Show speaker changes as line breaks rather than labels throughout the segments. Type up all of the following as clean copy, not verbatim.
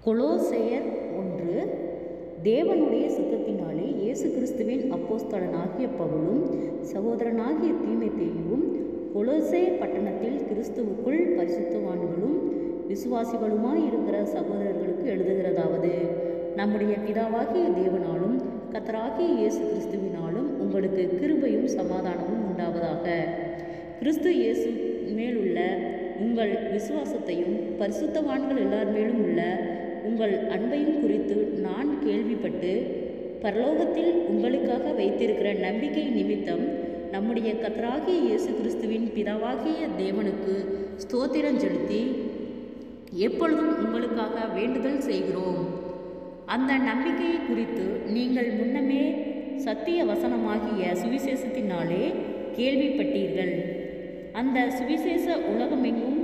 கொலோசையர் 1. தேவனுடைய சித்தத்தினாலே இயேசு கிறிஸ்துவின் அப்போஸ்தலனாகிய பவுலும் சகோதரனாகிய தீமோத்தேயுவும் கொலோசே பட்டணத்தில் கிறிஸ்துவுக்குள் பரிசுத்தவான்களும் விசுவாசிகளுமாய் இருக்கிற சகோதரர்களுக்கு எழுதுகிறதாவது: நம்முடைய பிதாவாகிய தேவனாலும் கர்த்தராகிய இயேசு கிறிஸ்துவினாலும் உங்களுக்கு கிருபையும் சமாதானமும் உண்டாவதாக. கிறிஸ்து இயேசு மேலுள்ள உங்கள் விசுவாசத்தையும் பரிசுத்தவான்கள் எல்லார் மேலும் உள்ள உங்கள் அன்பையும் குறித்து நான் கேள்விப்பட்டு, பரலோகத்தில் உங்களுக்காக வைத்திருக்கிற நம்பிக்கை நிமித்தம் நம்முடைய கர்த்தராகிய இயேசு கிறிஸ்துவின் பிதாவாகிய தேவனுக்கு ஸ்தோத்திரம் செலுத்தி எப்பொழுதும் உங்களுக்காக வேண்டுதல் செய்கிறோம். அந்த நம்பிக்கையை குறித்து நீங்கள் முன்னமே சத்திய வசனமாகிய சுவிசேஷத்தினாலே கேள்விப்பட்டீர்கள். அந்த சுவிசேஷ உலகமெங்கும்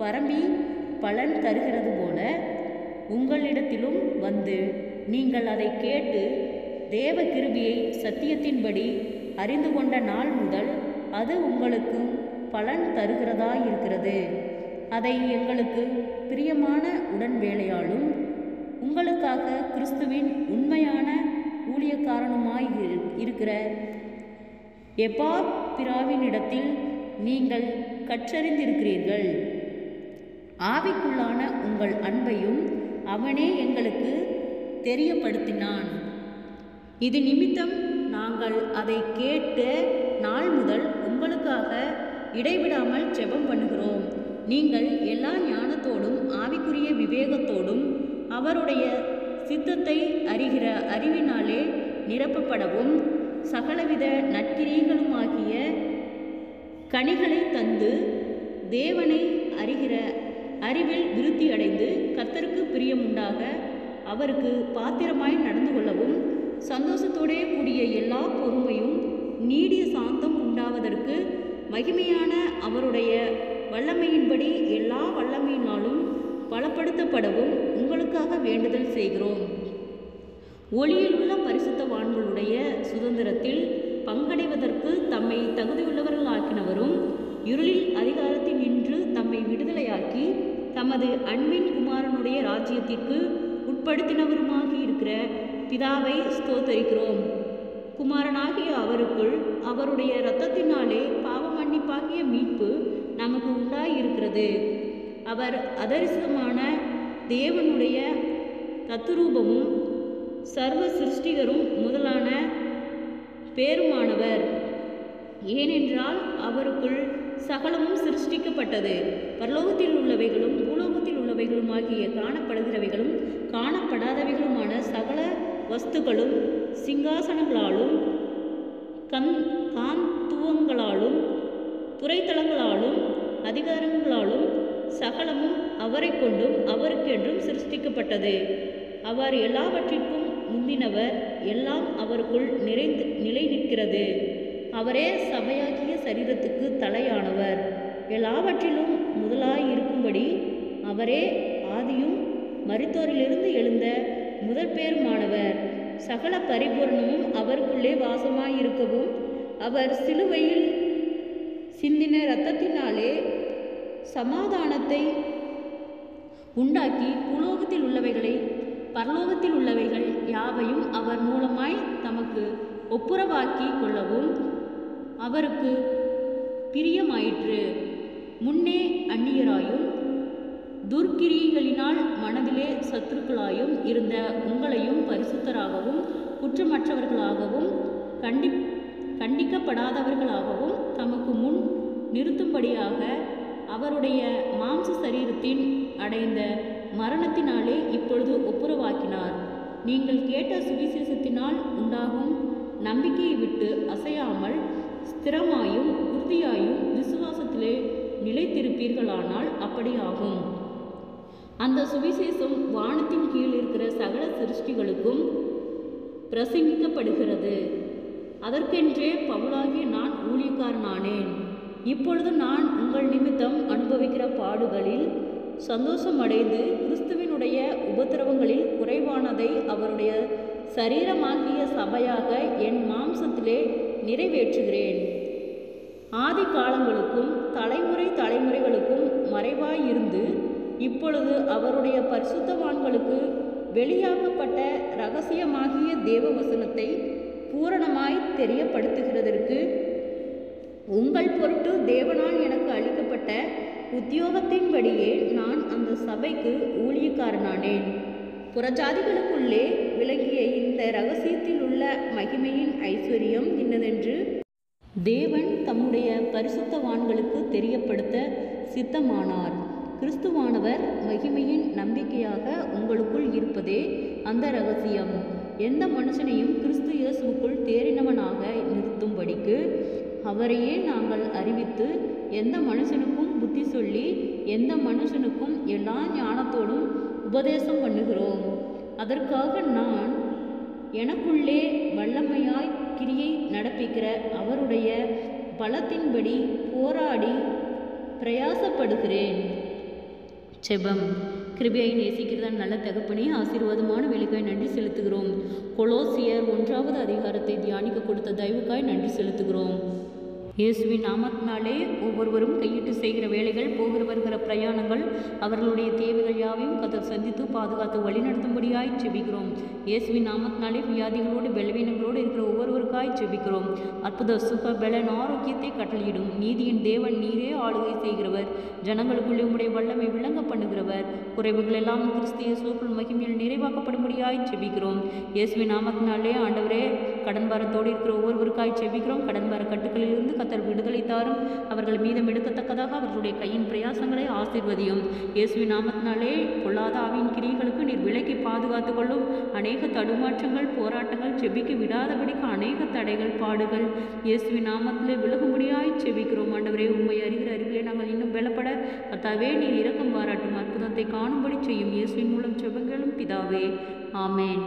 பரம்பி பலன் தருகிறது போல உங்களிடத்திலும் வந்து நீங்கள் அதை கேட்டு தேவ கிருபையை சத்தியத்தின்படி அறிந்து கொண்ட நாள் முதல் அது உங்களுக்கு பலன் தருகிறதாயிருக்கிறது. அதை எங்களுக்கு பிரியமான உடன்வேலையாலும் உங்களுக்காக கிறிஸ்துவின் உண்மையான ஊழியக்காரனுமாய் இருக்கிற எப்பாப்பிராவினிடத்தில் நீங்கள் கற்றறிந்திருக்கிறீர்கள். ஆவிக்குள்ளான உங்கள் அன்பையும் அவனே எங்களுக்கு தெரியப்படுத்தினான். இது நிமித்தம் நாங்கள் அதை கேட்ட நாள் முதல் உங்களுக்காக இடைவிடாமல் ஜெபம் பண்ணுகிறோம். நீங்கள் எல்லா ஞானத்தோடும் ஆவிக்குரிய விவேகத்தோடும் அவருடைய சித்தத்தை அறிகிற அறிவினாலே நிரப்பப்படவும், சகலவித நற்கிரியைகளுமாகிய கனிகளை தந்து தேவனை அறிகிற அறிவில் விருத்தியடைந்து கர்த்தருக்கு பிரியமுண்டாக அவருக்கு பாத்திரமாய் நடந்து கொள்ளவும், சந்தோஷத்தோடே கூடிய எல்லா பொறுமையும் நீடிய சாந்தம் உண்டாவதற்கு மகிமையான அவருடைய வல்லமையின்படி எல்லா வல்லமையினாலும் பலப்படுத்தப்படவும் உங்களுக்காக வேண்டுதல் செய்கிறோம். ஒளியிலுள்ள பரிசுத்தவான்களுடைய சுதந்திரத்தில் பங்கடைவதற்கு தம்மை தகுதியுள்ளவர்களாக்கினவரும், இருளில் அதிகாரத்தில் நின்று தம்மை விடுதலையாக்கி தமது அன்பின் குமாரனுடைய ராஜ்யத்திற்கு உட்படுத்தினவருமாகி இருக்கிற பிதாவை ஸ்தோத்தரிக்கிறோம். குமாரனாகிய அவருக்குள் அவருடைய இரத்தத்தினாலே பாவ மன்னிப்பாகிய மீட்பு நமக்கு உண்டாயிருக்கிறது. அவர் அதரிசனமான தேவனுடைய தத்துரூபமும் சர்வ சிருஷ்டிகரும் முதலான பேருமானவர். ஏனென்றால் அவருக்குள் சகலமும் சிருஷ்டிக்கப்பட்டது. பரலோகத்தில் உள்ளவைகளும் பூலோகத்தில் உள்ளவைகளுமாகிய காணப்படுகிறவைகளும் காணப்படாதவைகளுமான சகல வஸ்துக்களும் சிங்காசனங்களாலும் காந்துவங்களாலும் துறைத்தளங்களாலும் அதிகாரங்களாலும் சகலமும் அவரை கொண்டும் அவருக்கென்றும் சிருஷ்டிக்கப்பட்டது. அவர் எல்லாவற்றிற்கும் முந்தினவர். எல்லாம் அவருக்குள் நிலை நிற்கிறது. அவரே சபையாகிய சரீரத்துக்கு தலையானவர். எல்லாவற்றிலும் முதலாயிருக்கும்படி அவரே ஆதியும் மரித்தோரிலிருந்து எழுந்த முதற் பேருமானவர். சகல பரிபூரணமும் அவருக்குள்ளே வாசமாயிருக்கவும், அவர் சிலுவையில் சிந்தின இரத்தத்தினாலே சமாதானத்தை உண்டாக்கி பூலோகத்தில் உள்ளவைகளை பரலோகத்தில் உள்ளவைகள் யாவையும் அவர் மூலமாய் தமக்கு ஒப்புரவாக்கி கொள்ளவும் அவருக்கு பிரியமாயிற்று. முன்னே அந்நியராயும் துர்க்கிரியைகளினால் மனதிலே சத்துருக்களாயும் இருந்த உங்களையும் பரிசுத்தராகவும் குற்றமற்றவர்களாகவும் கண்டிக்கப்படாதவர்களாகவும் தமக்கு முன் நிறுத்தும்படியாக அவருடைய மாம்ச சரீரத்தின் அடைந்த மரணத்தினாலே இப்பொழுது ஒப்புரவாக்கினார். நீங்கள் கேட்ட சுவிசேஷத்தினால் உண்டாகும் நம்பிக்கையை விட்டு அசையாமல் ஸ்திரமாயும் உறுதியாயும் விசுவாசத்திலே நிலைத்திருப்பீர்களானால் அப்படியாகும். அந்த சுவிசேஷம் வானத்தின் கீழ் இருக்கிற சகல சிருஷ்டிகளுக்கும் பிரசங்கிக்கப்படுகிறது. அதற்கென்றே பவுலாகிய நான் ஊழியக்காரனானேன். இப்பொழுது நான் உங்கள் நிமித்தம் அனுபவிக்கிற பாடுகளில் சந்தோஷமடைந்து கிறிஸ்துவினுடைய உபத்திரவங்களில் குறைவானதை அவருடைய சரீரமாகிய சபையாக என் மாம்சத்திலே நிறைவேற்றுகிறேன். ஆதி காலங்களுக்கும் தலைமுறைகளுக்கும் மறைவாயிருந்து இப்பொழுது அவருடைய பரிசுத்தவான்களுக்கு வெளியாக்கப்பட்ட இரகசியமாகிய தேவ வசனத்தை பூரணமாய் தெரியப்படுத்துகிறதற்கு உங்கள் பொருட்டு தேவனால் எனக்கு அளிக்கப்பட்ட உத்தியோகத்தின்படியே நான் அந்த சபைக்கு ஊழியக்காரனானேன். புறஜாதிகளுக்குள்ளே விளங்கிய இந்த இரகசியத்தில் உள்ள மகிமையின் ஐஸ்வர்யம் இன்னதென்று தேவன் தம்முடைய பரிசுத்தவான்களுக்கு தெரியப்படுத்த சித்தமானார். கிறிஸ்துவானவர் மகிமையின் நம்பிக்கையாக உங்களுக்குள் இருப்பதே அந்த இரகசியம். எந்த மனுஷனையும் கிறிஸ்து இயேசுவுக்குள் தேறினவனாக நிறுத்தும்படிக்கு அவரையே நாங்கள் அறிவித்து, எந்த மனுஷனுக்கும் புத்தி சொல்லி, எந்த மனுஷனுக்கும் எல்லா ஞானத்தோடும் உபதேசம் பண்ணுகிறோம். அதற்காக நான் எனக்குள்ளே வல்லமையாய் கிரியை நடப்பிக்கிற அவருடைய பலத்தின்படி போராடி பிரயாசப்படுகிறேன். செபம். கிருபையை நேசிக்கிறதா நல்ல தகப்பனே, ஆசீர்வாதமான வேலைக்காய் நன்றி செலுத்துகிறோம். கொலோசியர் 1வது அதிகாரத்தை தியானிக்க கொடுத்த தயவுக்காய் நன்றி செலுத்துகிறோம். இயேசுவின் நாமத்தினாலே ஒவ்வொருவரும் கையிட்டு செய்கிற வேலைகள், போகிற வருகிற பிரயாணங்கள், அவர்களுடைய தேவைகள் யாவையும் கர்த்தர் சந்தித்து பாதுகாத்து வழிநடத்தும்படியாய் செபிக்கிறோம். இயேசுவின் நாமத்தினாலே வியாதிகளோடு பலவீனங்களோடு இருக்கிற ஒவ்வொருவருக்காய் செபிக்கிறோம். அற்புத சுக பலன் ஆரோக்கியத்தை கட்டளையிடும் நீதியின் தேவன் நீரே ஆளுகை செய்கிறவர். ஜனங்களுக்குள்ளே உம்முடைய வல்லமை விளங்க பண்ணுகிறவர். குறைவுகள் எல்லாம் கிறிஸ்து இயேசுவுக்குள் மகிமையில் நிறைவாக்கப்படும்படியாய் செபிக்கிறோம். இயேசுவின் நாமத்தினாலே ஆண்டவரே, கடன் பாரத்தோடு இருக்கிற ஒவ்வொருவருக்காய் செபிக்கிறோம். கடன் பார கட்டுக்களிலிருந்து கர்த்தர் விடுதலை தாரும். அவர்கள் மீதம் எடுக்கத்தக்கதாக அவர்களுடைய கையின் பிரயாசங்களை ஆசீர்வதியும். இயேசுவின் நாமத்தினாலே பொல்லாத ஆவியின் கிரியைகளுக்கு நீர் விலக்கி பாதுகாத்து கொள்ளும். அநேக தடுமாற்றங்கள், போராட்டங்கள், செபிக்க விடாதபடிக்கு அநேக தடைகள், பாடுகள் இயேசுவின் நாமத்திலே விலகும்படியாய் செபிக்கிறோம். ஆண்டவரே, உண்மை அறிகிற அறிவிலே நாங்கள் இன்னும் பலப்பட கர்த்தாவே நீர் இரக்கம் பாராட்டும். அற்புதத்தை காணும்படி செய்யும். இயேசுவின் மூலம் செபங்களும் பிதாவே, ஆமேன்.